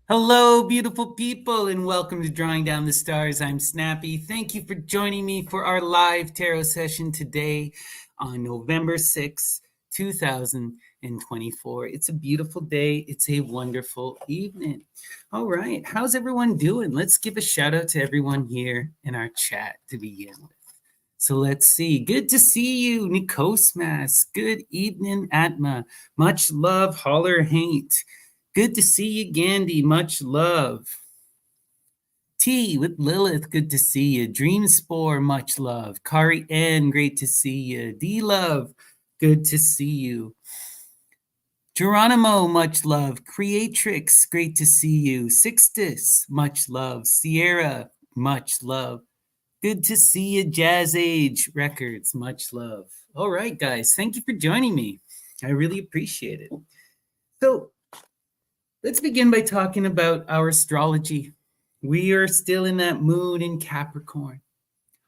Hello, beautiful people, and welcome to Drawing Down the Stars. I'm Snappy. Thank you for joining me for our live tarot session today on November 6th, 2024. It's a beautiful day. It's a wonderful evening. All right, how's everyone doing? Let's give a shout out to everyone here in our chat to begin with. So let's see. Good to see you, Nikosmas. Good evening, Atma. Much love, Holler Haint. Good to see you, Gandhi. Much love. T with Lilith, good to see you. Dream Spore, much love. Kari N, great to see you. D Love, good to see you. Geronimo, much love. Creatrix, great to see you. Sixtus, much love. Sierra, much love. Good to see you, Jazz Age Records, much love. All right, guys, thank you for joining me. I really appreciate it. So, let's begin by talking about our astrology. We are still in that mood in Capricorn.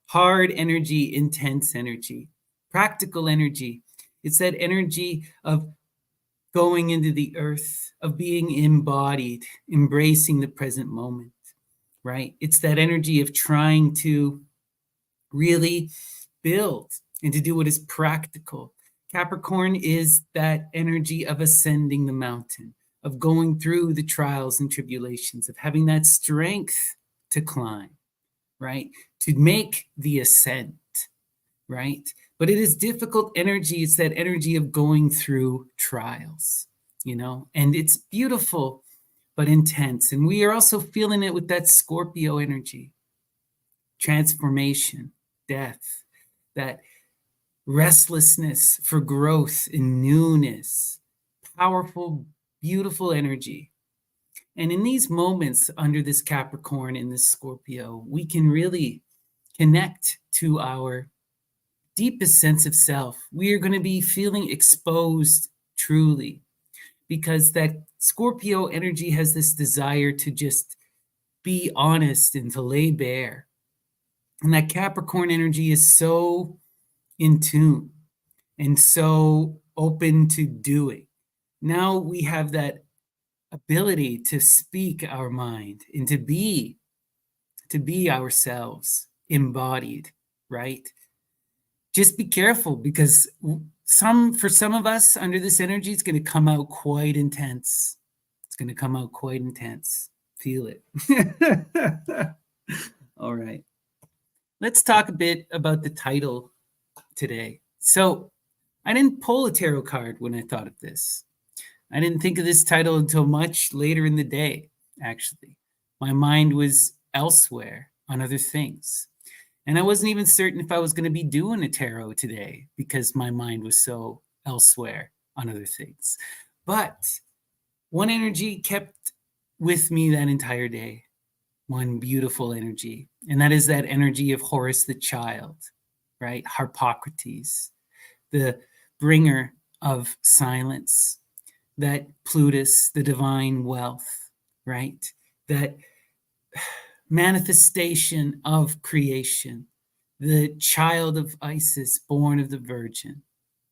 Hard energy, intense energy, practical energy. It's that energy of going into the earth, of being embodied, embracing the present moment, right? It's that energy of trying to really build and to do what is practical. Capricorn is that energy of ascending the mountain, of going through the trials and tribulations, of having that strength to climb, right? To make the ascent, right? But it is difficult energy. It's that energy of going through trials, and it's beautiful, but intense. And we are also feeling it with that Scorpio energy, transformation, death, that restlessness for growth and newness, powerful, beautiful energy. And in these moments under this Capricorn and this Scorpio, we can really connect to our deepest sense of self. We are going to be feeling exposed truly because that Scorpio energy has this desire to just be honest and to lay bare. And that Capricorn energy is so in tune and so open to doing. Now we have that ability to speak our mind and to be ourselves embodied, right? Just be careful because for some of us under this energy, it's going to come out quite intense. It's going to come out quite intense. Feel it. All right. Let's talk a bit about the title today. So I didn't pull a tarot card when I thought of this. I didn't think of this title until much later in the day, actually. My mind was elsewhere on other things. And I wasn't even certain if I was going to be doing a tarot today because my mind was so elsewhere on other things. But one energy kept with me that entire day, one beautiful energy. And that is that energy of Horus the child, right? Harpocrates, the bringer of silence, that Plutus, the divine wealth, right? That manifestation of creation, the child of Isis, born of the Virgin,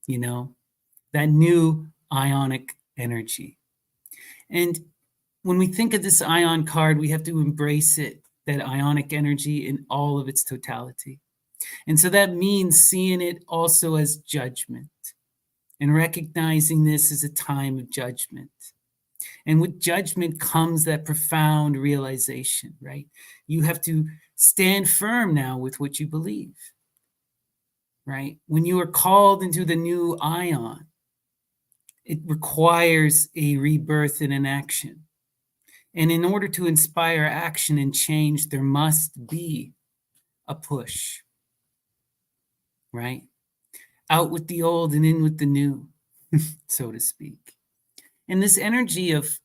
that new ionic energy. And when we think of this ion card, we have to embrace it, that ionic energy in all of its totality. And so that means seeing it also as judgment and recognizing this as a time of judgment. And with judgment comes that profound realization, right? You have to stand firm now with what you believe, right? When you are called into the new ion, it requires a rebirth and an action. And in order to inspire action and change, there must be a push, right? Out with the old and in with the new, so to speak. And this energy of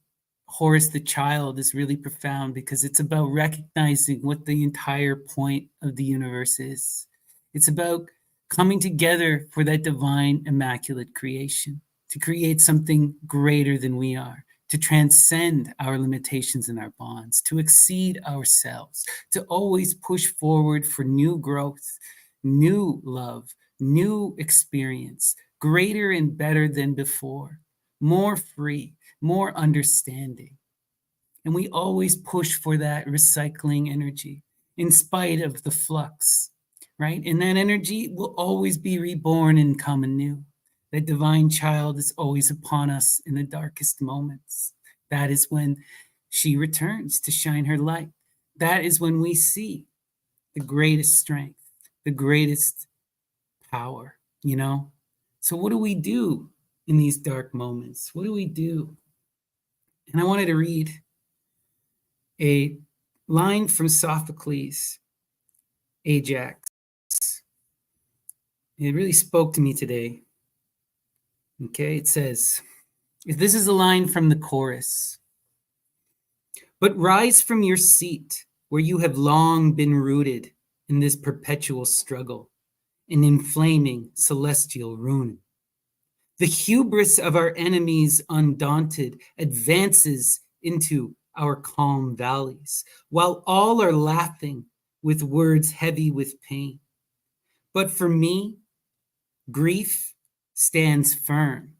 Horus the child is really profound because it's about recognizing what the entire point of the universe is. It's about coming together for that divine, immaculate creation, to create something greater than we are, to transcend our limitations and our bonds, to exceed ourselves, to always push forward for new growth, new love, new experience, greater and better than before, more free, more understanding. And we always push for that recycling energy in spite of the flux, right? And that energy will always be reborn and come anew. That divine child is always upon us in the darkest moments. That is when she returns to shine her light. That is when we see the greatest strength, the greatest power, you know? So, what do we do in these dark moments? What do we do? And I wanted to read a line from Sophocles' Ajax. It really spoke to me today. Okay, it says, this is a line from the chorus. But rise from your seat where you have long been rooted in this perpetual struggle, an inflaming celestial ruin. The hubris of our enemies undaunted advances into our calm valleys, while all are laughing with words heavy with pain. But for me, grief stands firm.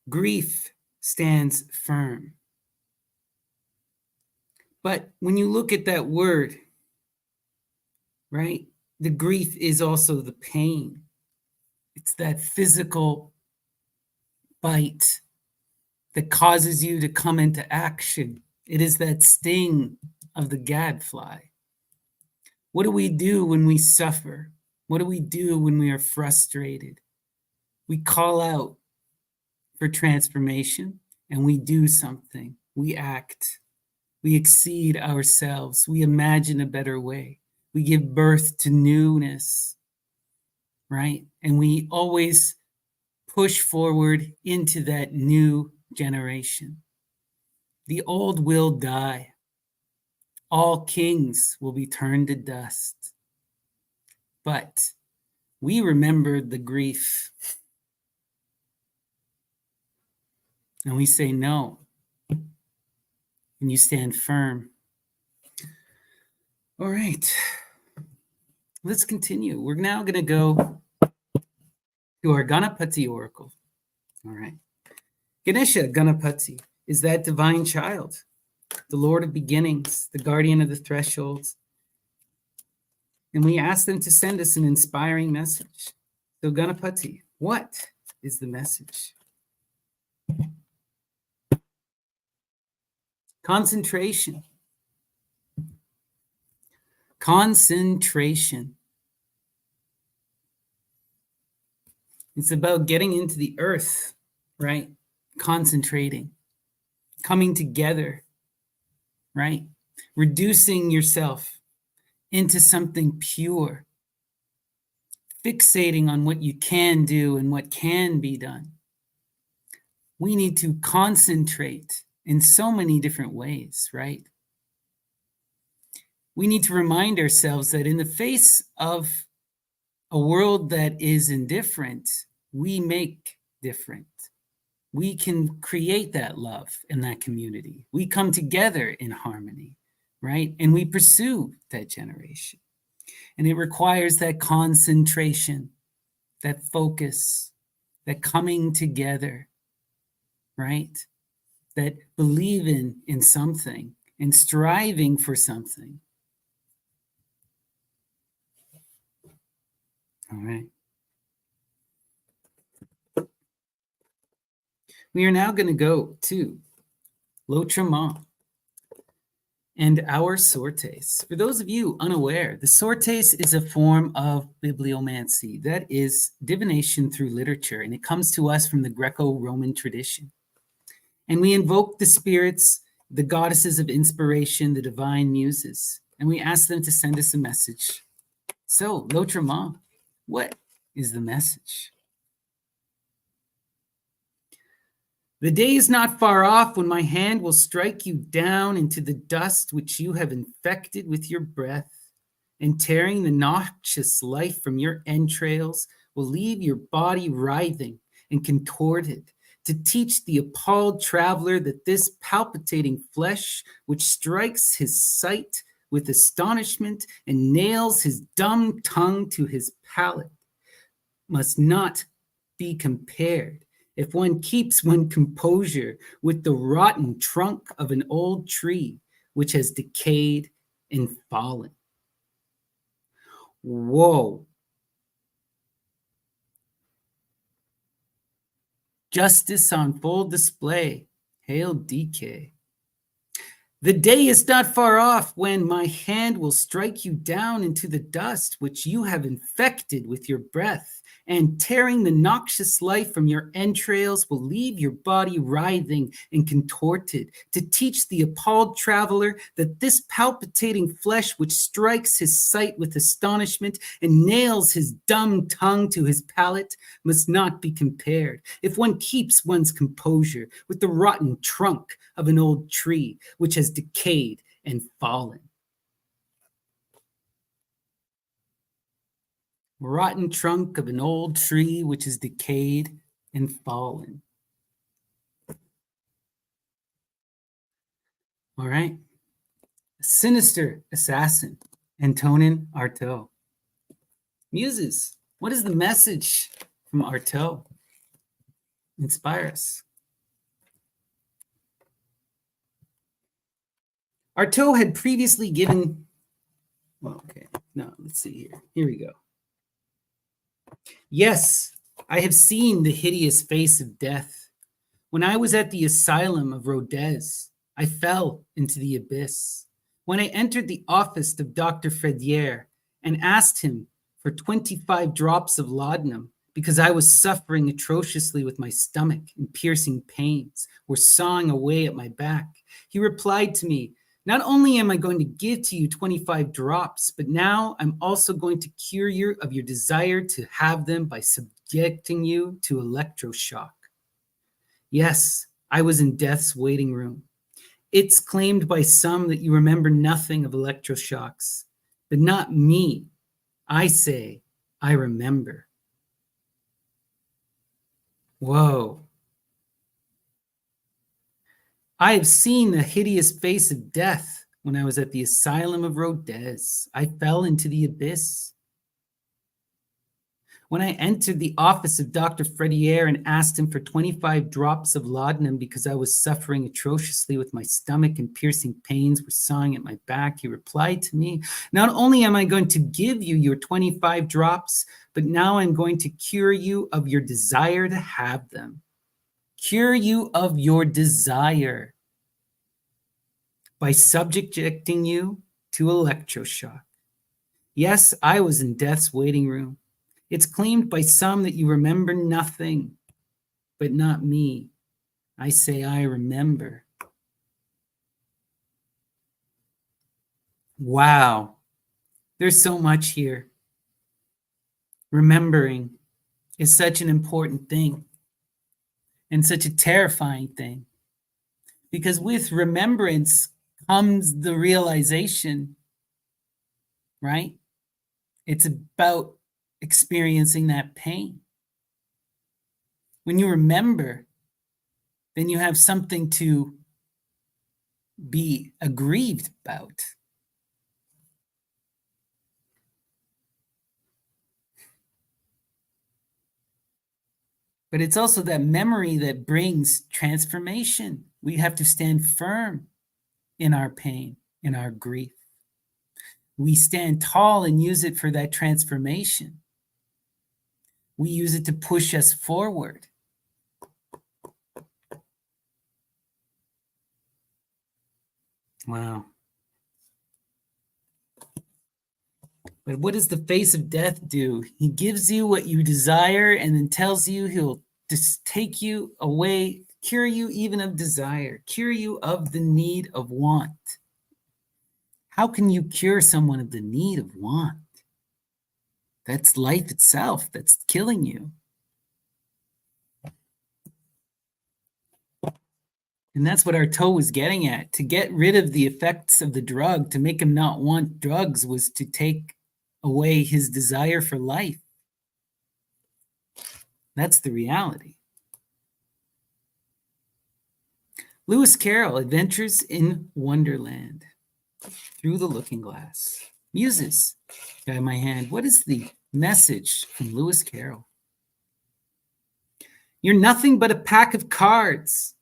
Grief stands firm. But when you look at that word, right, the grief is also the pain. It's that physical bite that causes you to come into action. It is that sting of the gadfly. What do we do when we suffer? What do we do when we are frustrated? We call out for transformation and we do something. We act. We exceed ourselves. We imagine a better way. We give birth to newness, right? And we always push forward into that new generation. The old will die. All kings will be turned to dust. But we remember the grief. And we say no. And you stand firm. All right. Let's continue. We're now going to go to our Ganapati oracle. All right. Ganesha Ganapati is that divine child, the Lord of beginnings, the guardian of the thresholds. And we ask them to send us an inspiring message. So Ganapati, what is the message? Concentration. Concentration. It's about getting into the earth, right? Concentrating, coming together, right? Reducing yourself into something pure, fixating on what you can do and what can be done. We need to concentrate in so many different ways, right? We need to remind ourselves that in the face of a world that is indifferent, we make different. We can create that love in that community. We come together in harmony, right? And we pursue that generation. And it requires that concentration, that focus, that coming together, right? That believing in something and striving for something. All right. We are now going to go to L'Autrement and our sortes. For those of you unaware, the sortes is a form of bibliomancy, that is divination through literature, and it comes to us from the Greco-Roman tradition. And we invoke the spirits, the goddesses of inspiration, the divine muses, and we ask them to send us a message. So, L'Autrement, what is the message? The day is not far off when my hand will strike you down into the dust which you have infected with your breath, and tearing the noxious life from your entrails will leave your body writhing and contorted, to teach the appalled traveler that this palpitating flesh, which strikes his sight with astonishment and nails his dumb tongue to his palate, must not be compared if one keeps one composure with the rotten trunk of an old tree which has decayed and fallen. Whoa. Justice on full display. Hail DK. The day is not far off when my hand will strike you down into the dust which you have infected with your breath, and tearing the noxious life from your entrails will leave your body writhing and contorted, to teach the appalled traveler that this palpitating flesh which strikes his sight with astonishment and nails his dumb tongue to his palate must not be compared, if one keeps one's composure, with the rotten trunk of an old tree which has decayed and fallen. Rotten trunk of an old tree which is decayed and fallen. All right. Sinister assassin, Antonin Artaud. Muses, what is the message from Artaud? Inspire us. Artaud had previously given, let's see here. Here we go. Yes, I have seen the hideous face of death. When I was at the asylum of Rodez, I fell into the abyss. When I entered the office of Dr. Fredier and asked him for 25 drops of laudanum because I was suffering atrociously with my stomach and piercing pains were sawing away at my back, he replied to me, "Not only am I going to give to you 25 drops, but now I'm also going to cure you of your desire to have them by subjecting you to electroshock." Yes, I was in death's waiting room. It's claimed by some that you remember nothing of electroshocks, but not me. I say, I remember. Whoa. I have seen the hideous face of death when I was at the asylum of Rodez. I fell into the abyss. When I entered the office of Dr. Fredier and asked him for 25 drops of laudanum because I was suffering atrociously with my stomach and piercing pains were sawing at my back, he replied to me, "Not only am I going to give you your 25 drops, but now I'm going to cure you of your desire to have them." Cure you of your desire by subjecting you to electroshock. Yes, I was in death's waiting room. It's claimed by some that you remember nothing, but not me. I say I remember. Wow, there's so much here. Remembering is such an important thing and such a terrifying thing, because with remembrance comes the realization, right? It's about experiencing that pain. When you remember, then you have something to be aggrieved about. But it's also that memory that brings transformation. We have to stand firm in our pain, in our grief. We stand tall and use it for that transformation. We use it to push us forward. Wow. But what does the face of death do? He gives you what you desire and then tells you he'll just take you away, cure you even of desire, cure you of the need of want. How can you cure someone of the need of want? That's life itself that's killing you. And that's what Artaud was getting at. To get rid of the effects of the drug, to make him not want drugs, was to take away his desire for life. That's the reality. Lewis Carroll, Adventures in Wonderland, Through the Looking Glass. Muses, by my hand. What is the message from Lewis Carroll? You're nothing but a pack of cards.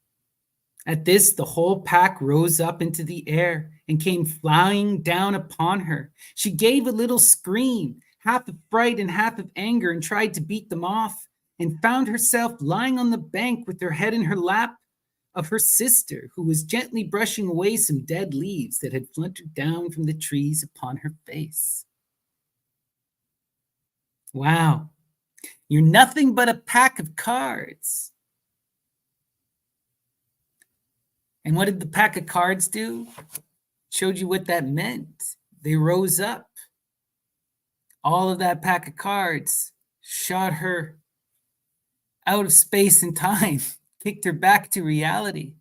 At this, the whole pack rose up into the air and came flying down upon her. She gave a little scream, half of fright and half of anger, and tried to beat them off, and found herself lying on the bank with her head in her lap of her sister, who was gently brushing away some dead leaves that had fluttered down from the trees upon her face. Wow, you're nothing but a pack of cards. And what did the pack of cards do? Showed you what that meant. They rose up. All of that pack of cards shot her out of space and time, kicked her back to reality.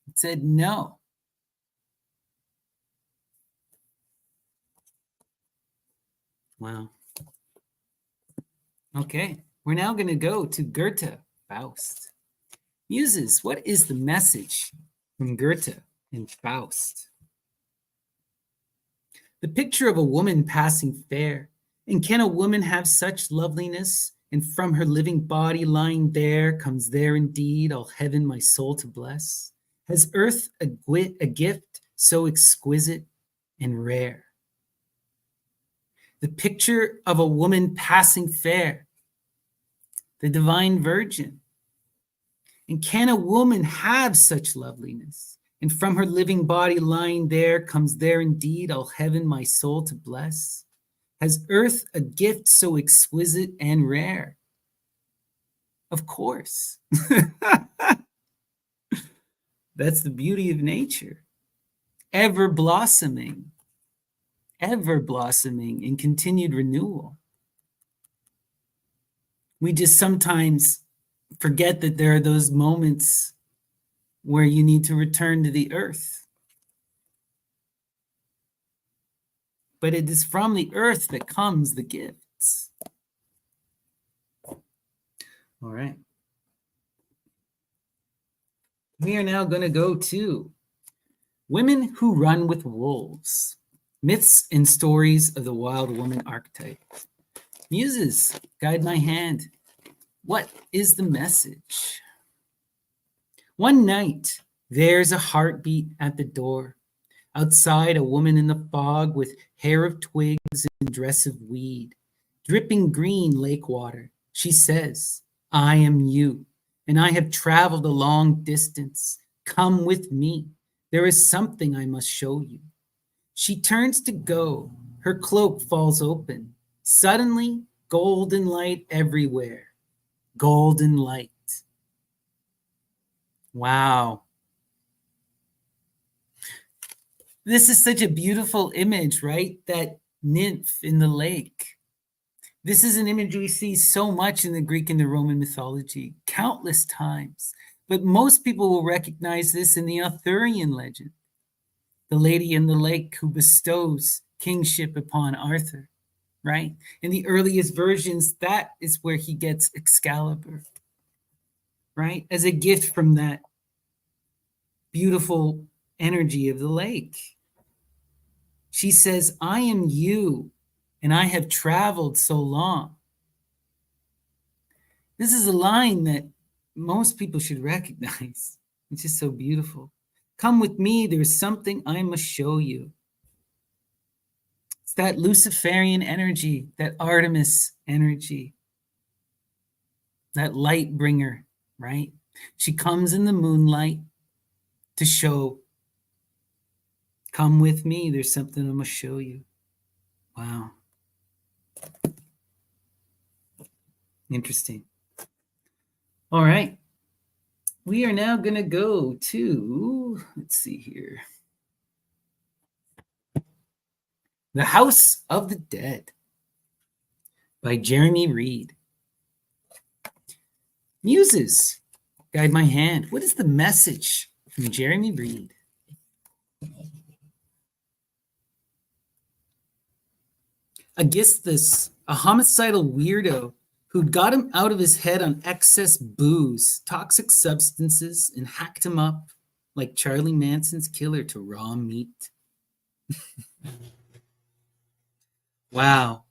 It said no. Wow. Okay, we're now going to go to Goethe, Faust. Muses, what is the message from Goethe in Faust? The picture of a woman passing fair. And can a woman have such loveliness? And from her living body lying there comes there indeed all heaven my soul to bless. Has earth a gift so exquisite and rare? The picture of a woman passing fair, the divine virgin. And can a woman have such loveliness? And from her living body lying there comes there indeed all heaven my soul to bless. Has earth a gift so exquisite and rare? Of course. That's the beauty of nature. Ever blossoming in continued renewal. We just sometimes forget that there are those moments where you need to return to the earth. But it is from the earth that comes the gifts. All right. We are now going to go to Women Who Run with Wolves, Myths and Stories of the Wild Woman Archetype. Muses, guide my hand. What is the message? One night, there's a heartbeat at the door. Outside, a woman in the fog with hair of twigs and dress of weed, dripping green lake water. She says, I am you, and I have traveled a long distance. Come with me. There is something I must show you. She turns to go. Her cloak falls open. Suddenly, golden light everywhere. Golden light. Wow. This is such a beautiful image, right? That nymph in the lake. This is an image we see so much in the Greek and the Roman mythology, countless times. But most people will recognize this in the Arthurian legend. The lady in the lake who bestows kingship upon Arthur, right? In the earliest versions, that is where he gets Excalibur, right? As a gift from that beautiful energy of the lake. She says, I am you, and I have traveled so long. This is a line that most people should recognize. It's just so beautiful. Come with me, there's something I must show you. It's that Luciferian energy, that Artemis energy, that light bringer, right? She comes in the moonlight to show, come with me, there's something I must show you. Wow. Interesting. All right. We are now going to go to, let's see here, The House of the Dead by Jeremy Reed. Muses, guide my hand. What is the message from Jeremy Reed? Aegisthus, a homicidal weirdo who'd got him out of his head on excess booze, toxic substances, and hacked him up like Charlie Manson's killer to raw meat. Wow.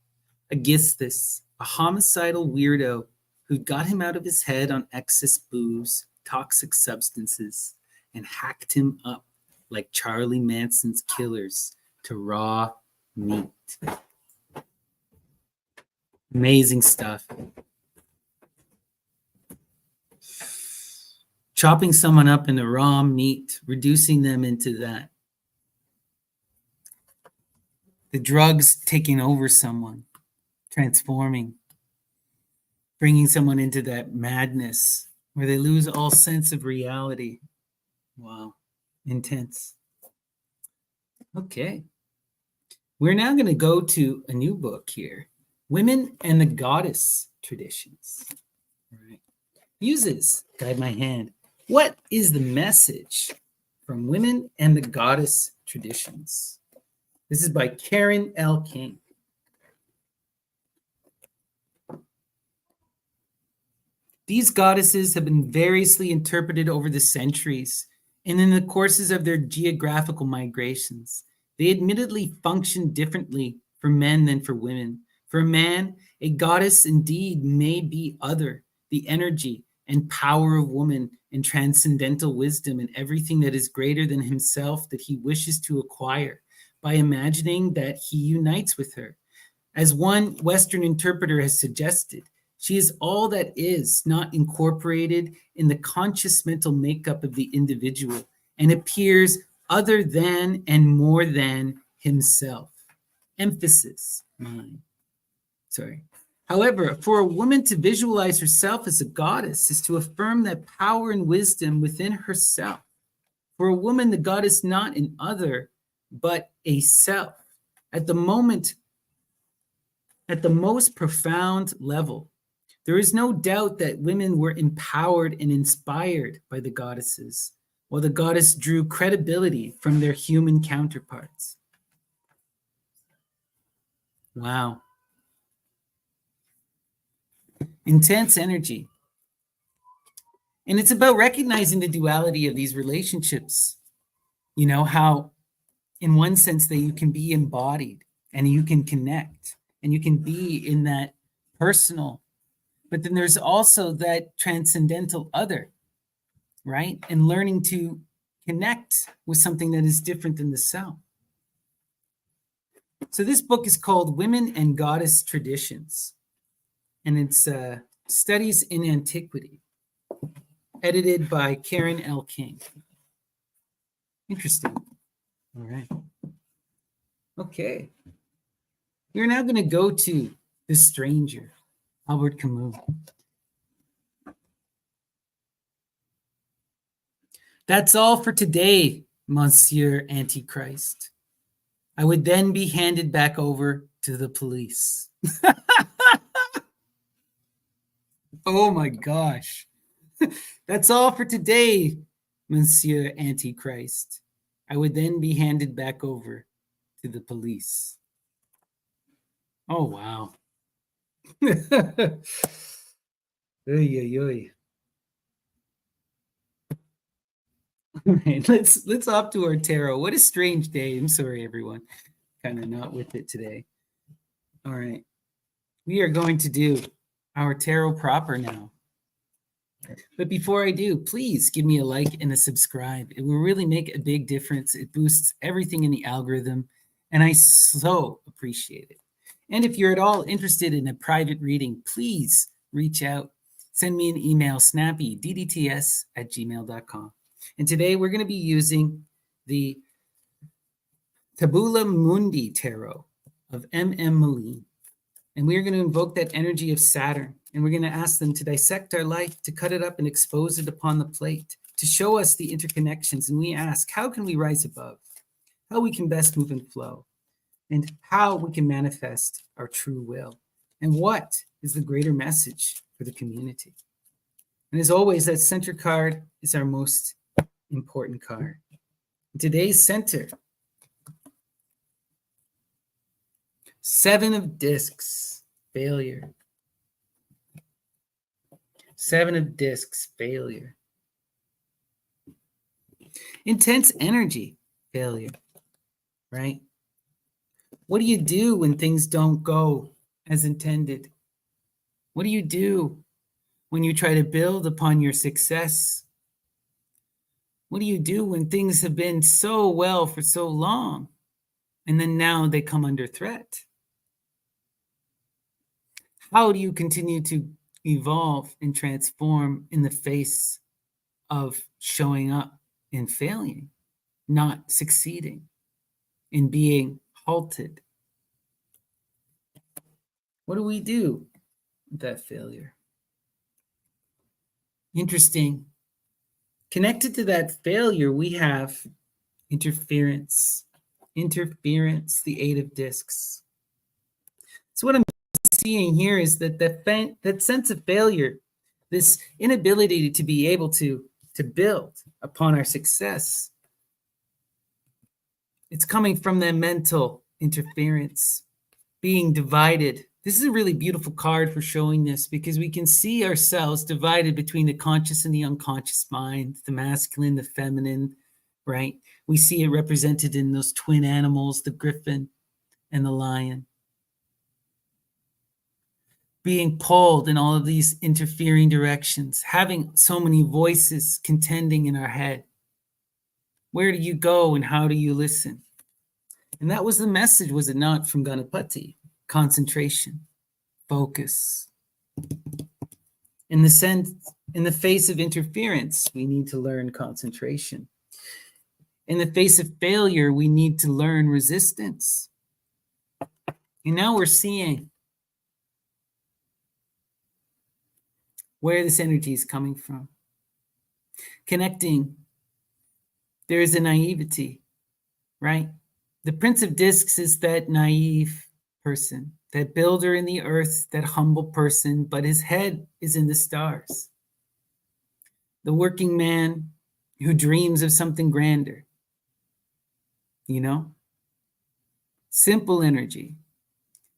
Aegisthus, a homicidal weirdo who got him out of his head on excess booze, toxic substances, and hacked him up like Charlie Manson's killers to raw meat. Amazing stuff. Chopping someone up into raw meat, reducing them into that. The drugs taking over someone, transforming, bringing someone into that madness where they lose all sense of reality. Wow, intense. Okay. We're now going to go to a new book here, Women and the Goddess Traditions. All right. Muses, guide my hand. What is the message from Women and the Goddess Traditions? This is by Karen L. King. These goddesses have been variously interpreted over the centuries and in the courses of their geographical migrations. They admittedly function differently for men than for women. For a man, a goddess indeed may be other, the energy and power of woman and transcendental wisdom and everything that is greater than himself that he wishes to acquire by imagining that he unites with her. As one Western interpreter has suggested, she is all that is not incorporated in the conscious mental makeup of the individual and appears other than and more than himself. Emphasis, mine. Sorry. However, for a woman to visualize herself as a goddess is to affirm that power and wisdom within herself. For a woman, the god is not an other, but a self. At the most profound level, there is no doubt that women were empowered and inspired by the goddesses, while the goddess drew credibility from their human counterparts. Wow. Intense energy. And it's about recognizing the duality of these relationships. You know, how in one sense that you can be embodied and you can connect and you can be in that personal, but then there's also that transcendental other, right? And learning to connect with something that is different than the self. So this book is called Women and Goddess Traditions, and it's Studies in Antiquity, edited by Karen L. King. Interesting. All right. Okay. We're now going to go to The Stranger, Albert Camus. That's all for today, Monsieur Antichrist. I would then be handed back over to the police. Oh my gosh. That's all for today, Monsieur Antichrist. I would then be handed back over to the police. Oh, wow. Oy, oy, oy. All right, let's hop to our tarot. What a strange day. I'm sorry, everyone. Kind of not with it today. All right. We are going to do our tarot proper now. But before I do, please give me a like and a subscribe. It will really make a big difference. It boosts everything in the algorithm, and I so appreciate it. And if you're at all interested in a private reading, please reach out. Send me an email, snappyddts@gmail.com. And today we're going to be using the Tabula Mundi Tarot of M.M. Moline. And we are going to invoke that energy of Saturn. And we're going to ask them to dissect our life, to cut it up and expose it upon the plate, to show us the interconnections. And we ask, how can we rise above? How we can best move and flow? And how we can manifest our true will? And what is the greater message for the community? And as always, that center card is our most important card. Today's center, 7 of discs, failure. 7 of discs, failure. Intense energy, failure, right? What do you do when things don't go as intended? What do you do when you try to build upon your success? What do you do when things have been so well for so long, and then now they come under threat? How do you continue to evolve and transform in the face of showing up and failing, not succeeding, and being halted? What do we do with that failure? Interesting. Connected to that failure, we have interference. Interference, the 8 of discs. So what I'm seeing here is that that sense of failure, this inability to be able to build upon our success, it's coming from the mental interference, being divided. This is a really beautiful card for showing this, because we can see ourselves divided between the conscious and the unconscious mind, the masculine, the feminine, right? We see it represented in those twin animals, the griffin and the lion, being pulled in all of these interfering directions, having so many voices contending in our head. Where do you go and how do you listen? And that was the message, was it not, from Ganapati? Concentration, focus. In the face of interference, we need to learn concentration. In the face of failure, we need to learn resistance. And now we're seeing where this energy is coming from. Connecting, there is a naivety, right? The Prince of Discs is that naive person, that builder in the earth, that humble person, but his head is in the stars. The working man who dreams of something grander, simple energy.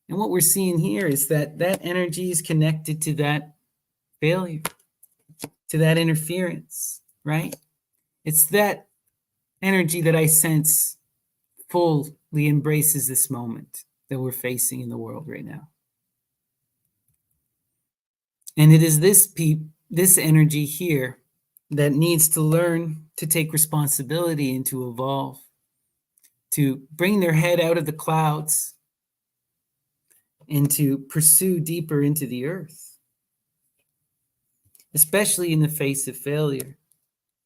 And what we're seeing here is that energy is connected to that failure, to that interference, right? It's that energy that I sense fully embraces this moment that we're facing in the world right now. And it is this energy here that needs to learn to take responsibility and to evolve, to bring their head out of the clouds and to pursue deeper into the earth, especially in the face of failure,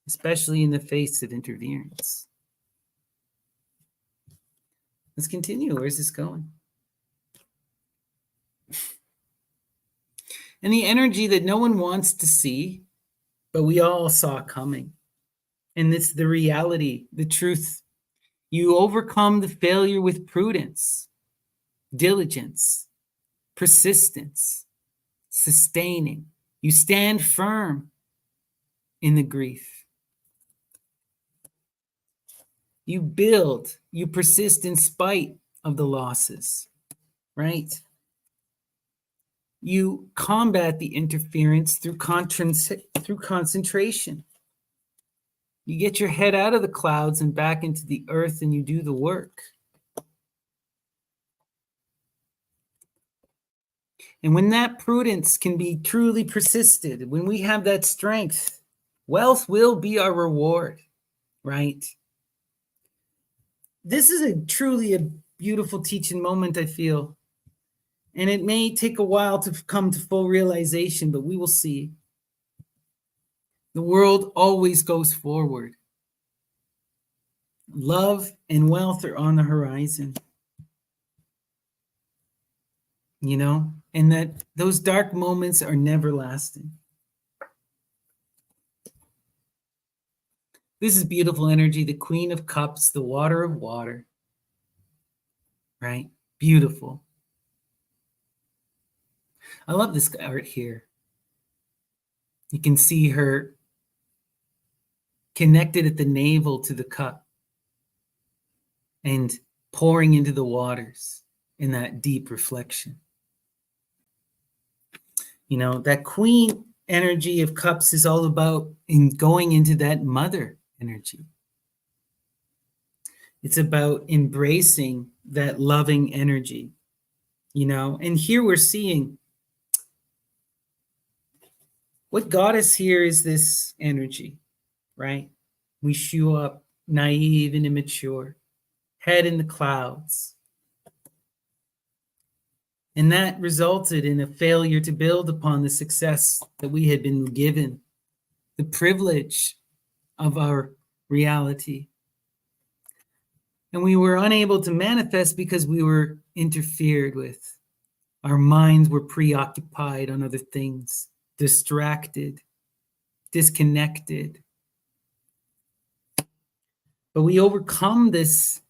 especially in the face of interference. Let's continue. Where's this going? And the energy that no one wants to see, but we all saw coming. And it's the reality, the truth. You overcome the failure with prudence, diligence, persistence, sustaining. You stand firm in the grief. You build, you persist in spite of the losses, right? You combat the interference through concentration. You get your head out of the clouds and back into the earth, and you do the work. And when that prudence can be truly persisted, when we have that strength, wealth will be our reward, right? This is truly a beautiful teaching moment, I feel. And it may take a while to come to full realization, but we will see. The world always goes forward. Love and wealth are on the horizon. And that those dark moments are never lasting. This is beautiful energy, the Queen of Cups, the Water of Water, right? Beautiful. I love this art here. You can see her connected at the navel to the cup and pouring into the waters in that deep reflection. That Queen energy of Cups is all about going into that mother energy. It's about embracing that loving energy, and here we're seeing What got us here is this energy, right? We show up naive and immature, head in the clouds. And that resulted in a failure to build upon the success that we had been given, the privilege of our reality. And we were unable to manifest because we were interfered with. Our minds were preoccupied on other things, distracted, disconnected. But we overcome this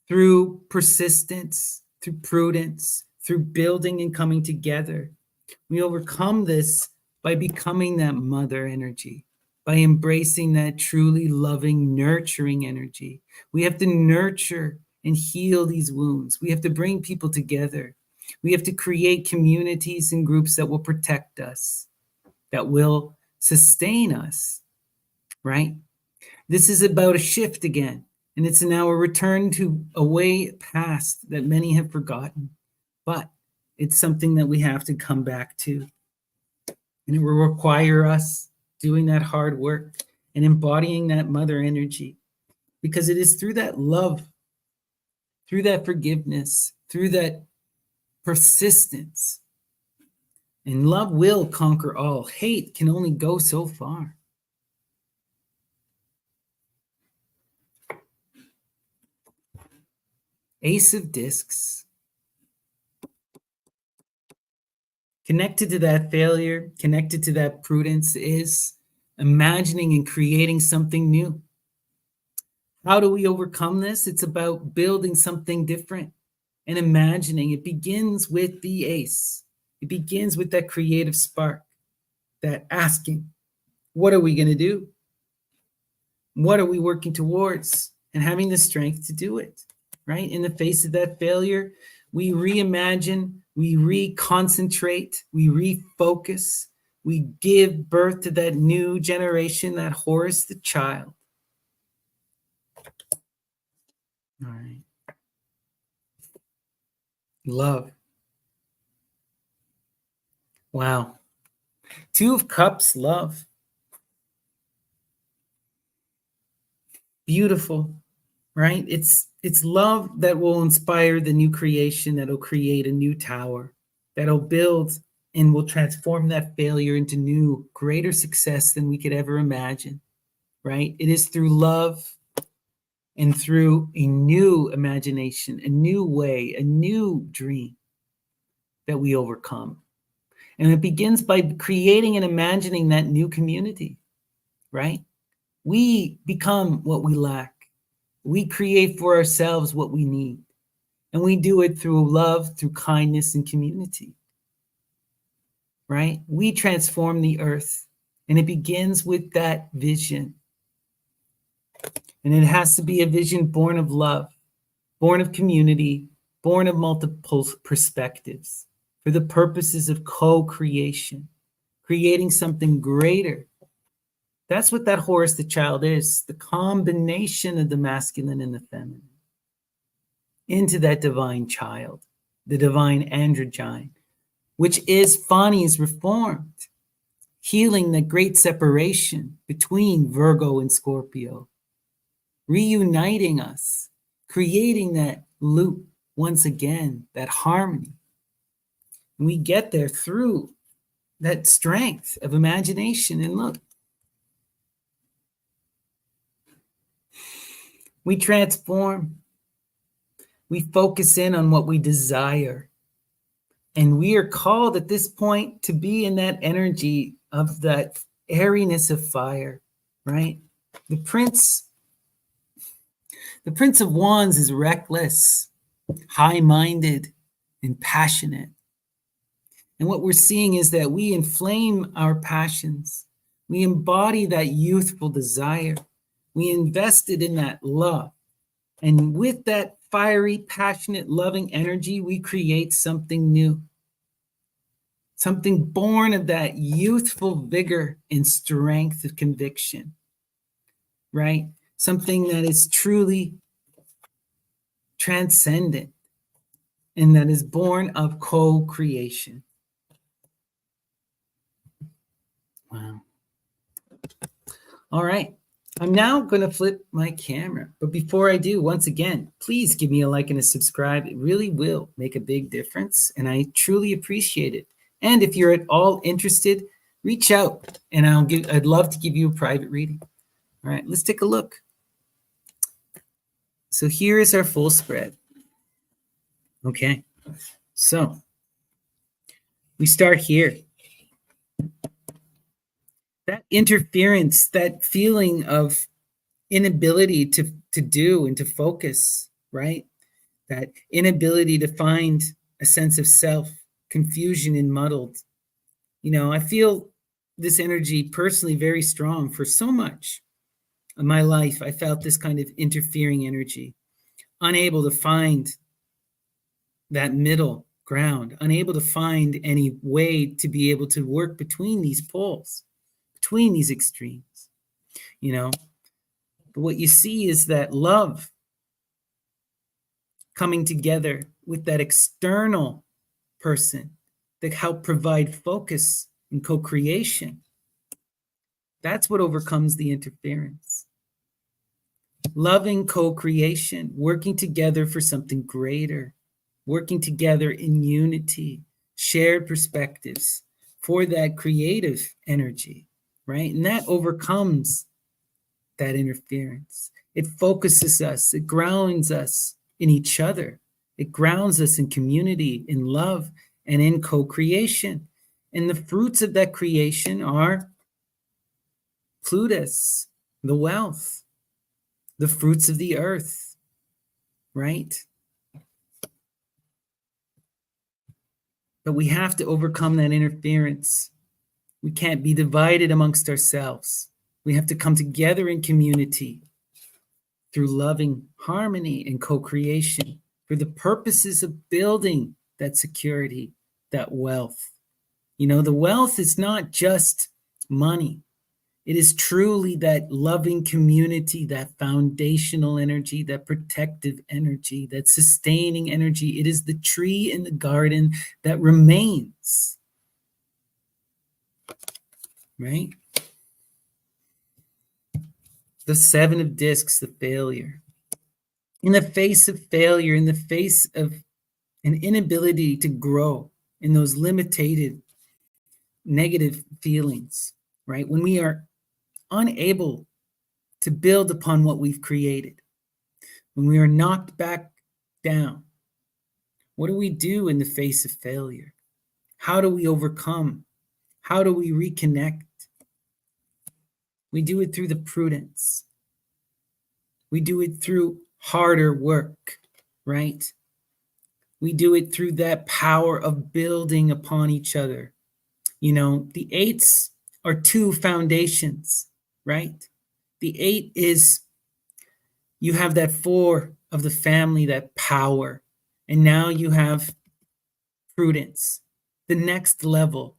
through persistence, through prudence, through building and coming together. We overcome this by becoming that mother energy, by embracing that truly loving, nurturing energy. We have to nurture and heal these wounds. We have to bring people together. We have to create communities and groups that will protect us, that will sustain us, right? This is about a shift again, and it's now a return to a way past that many have forgotten, but it's something that we have to come back to. And it will require us doing that hard work and embodying that mother energy, because it is through that love, through that forgiveness, through that persistence. And love will conquer all. Hate can only go so far. Ace of Discs. Connected to that failure, connected to that prudence is imagining and creating something new. How do we overcome this? It's about building something different and imagining. It begins with the ace. It begins with that creative spark, that asking, what are we going to do? What are we working towards? And having the strength to do it, right? In the face of that failure, we reimagine, we reconcentrate, we refocus, we give birth to that new generation, that Horus the child. All right. Love. Wow. Two of Cups, love. Beautiful, right? It's love that will inspire the new creation, that'll create a new tower, that'll build and will transform that failure into new, greater success than we could ever imagine, right? It is through love and through a new imagination, a new way, a new dream that we overcome. And it begins by creating and imagining that new community, right? We become what we lack. We create for ourselves what we need. And we do it through love, through kindness and community, right? We transform the earth. And it begins with that vision. And it has to be a vision born of love, born of community, born of multiple perspectives for the purposes of co-creation, creating something greater. That's what that Horus the child is, the combination of the masculine and the feminine into that divine child, the divine androgyne, which is Fani's reformed, healing the great separation between Virgo and Scorpio, reuniting us, creating that loop once again, that harmony. And we get there through that strength of imagination. And look, we transform. We focus in on what we desire. And we are called at this point to be in that energy of that airiness of fire, right? The Prince of Wands is reckless, high-minded, and passionate. And what we're seeing is that we inflame our passions. We embody that youthful desire. We invested in that love. And with that fiery, passionate, loving energy, we create something new. Something born of that youthful vigor and strength of conviction, right? Something that is truly transcendent and that is born of co-creation. Wow. All right. I'm now going to flip my camera. But before I do, once again, please give me a like and a subscribe. It really will make a big difference, and I truly appreciate it. And if you're at all interested, reach out, and I'd love to give you a private reading. All right, let's take a look. So here is our full spread. Okay. So we start here. That interference, that feeling of inability to do and to focus, right? That inability to find a sense of self, confusion and muddled. I feel this energy personally very strong for so much of my life. I felt this kind of interfering energy, unable to find that middle ground, unable to find any way to be able to work between these poles, between these extremes, But what you see is that love coming together with that external person that help provide focus and co-creation. That's what overcomes the interference. Loving co-creation, working together for something greater, working together in unity, shared perspectives for that creative energy, right? And that overcomes that interference. It focuses us, it grounds us in each other. It grounds us in community, in love, and in co-creation. And the fruits of that creation are Plutus, the wealth, the fruits of the earth, right? But we have to overcome that interference. We can't be divided amongst ourselves. We have to come together in community through loving harmony and co-creation for the purposes of building that security, that wealth. The wealth is not just money. It is truly that loving community, that foundational energy, that protective energy, that sustaining energy. It is the tree in the garden that remains, right? The Seven of Discs, the failure. In the face of failure, in the face of an inability to grow in those limited negative feelings, right? When we are unable to build upon what we've created, when we are knocked back down, what do we do in the face of failure? How do we overcome? How do we reconnect? We do it through the prudence. We do it through harder work, right? We do it through that power of building upon each other. The eights are two foundations, right? The eight is you have that four of the family, that power. And now you have prudence, the next level,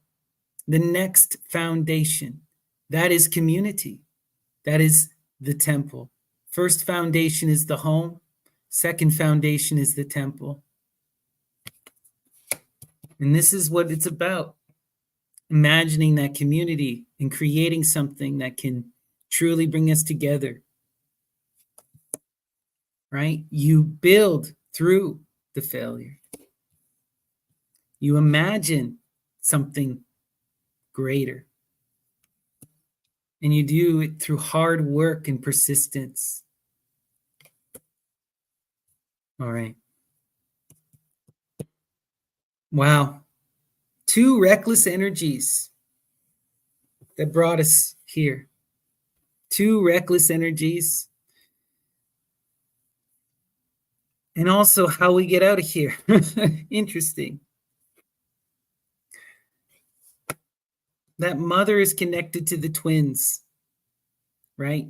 the next foundation. That is community. That is the temple. First foundation is the home. Second foundation is the temple. And this is what it's about. Imagining that community and creating something that can truly bring us together. Right? You build through the failure. You imagine something greater. And you do it through hard work and persistence. All right. Wow. Two reckless energies that brought us here. Two reckless energies. And also how we get out of here. Interesting. That mother is connected to the twins, right?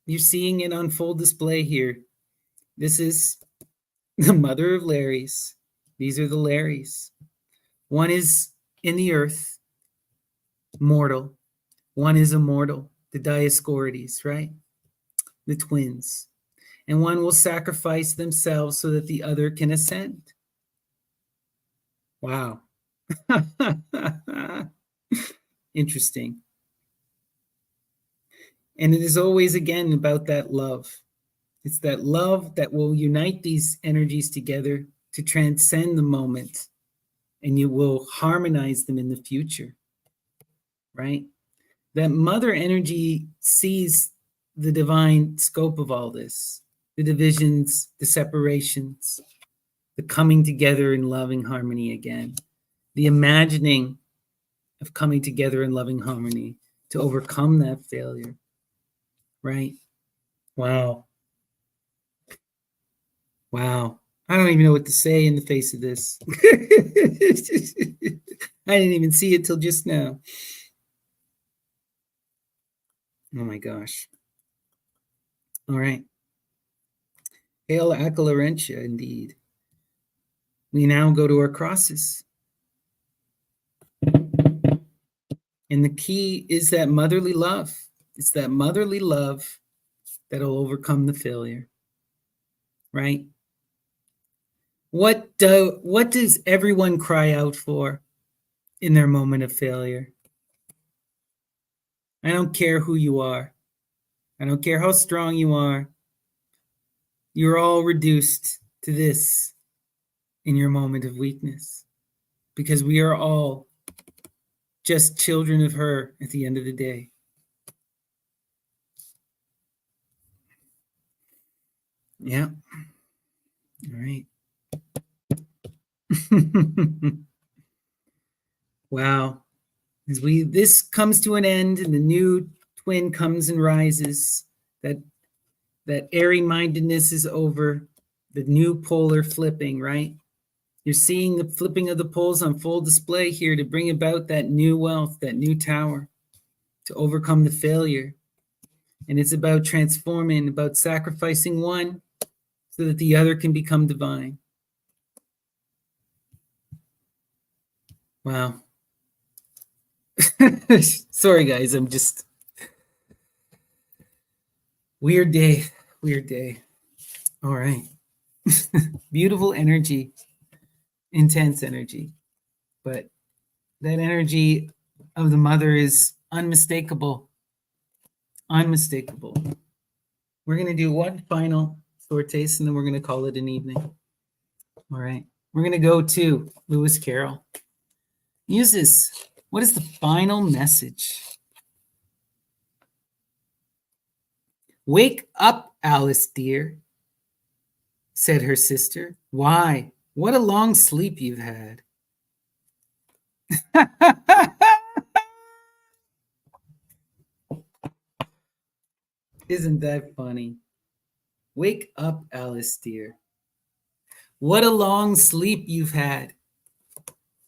You're seeing it on full display here. This is the mother of Larrys. These are the Larrys. One is in the earth, mortal. One is immortal, the Dioscorides, right? The twins. And one will sacrifice themselves so that the other can ascend. Wow. Interesting. And it is always, again, about that love. It's that love that will unite these energies together to transcend the moment, and you will harmonize them in the future, right? That mother energy sees the divine scope of all this, the divisions, the separations, the coming together in loving harmony again, the imagining of coming together in loving harmony to overcome that failure, right? Wow. Wow. I don't even know what to say in the face of this. I didn't even see it till just now. Oh my gosh. All right. Hail Acalarentia, indeed. We now go to our crosses. And the key is that motherly love. It's that motherly love that'll overcome the failure, right? What does everyone cry out for in their moment of failure? I don't care who you are. I don't care how strong you are. You're all reduced to this in your moment of weakness, because we are all just children of her at the end of the day. Yeah. All right. Wow. As this comes to an end and the new twin comes and rises, that airy mindedness is over, the new polar flipping, right? You're seeing the flipping of the poles on full display here to bring about that new wealth, that new tower, to overcome the failure. And it's about transforming, about sacrificing one so that the other can become divine. Wow. Sorry, guys. I'm just weird day. All right. Beautiful energy, intense energy. But that energy of the mother is unmistakable. Unmistakable. We're going to do one final sword taste and then we're going to call it an evening. All right. We're going to go to Lewis Carroll. Use this. What is the final message? Wake up, Alice, dear, said her sister. Why? What a long sleep you've had. Isn't that funny? Wake up, Alice, dear. What a long sleep you've had.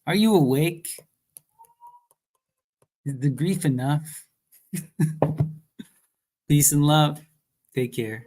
Are you awake? Is the grief enough? Peace and love. Take care.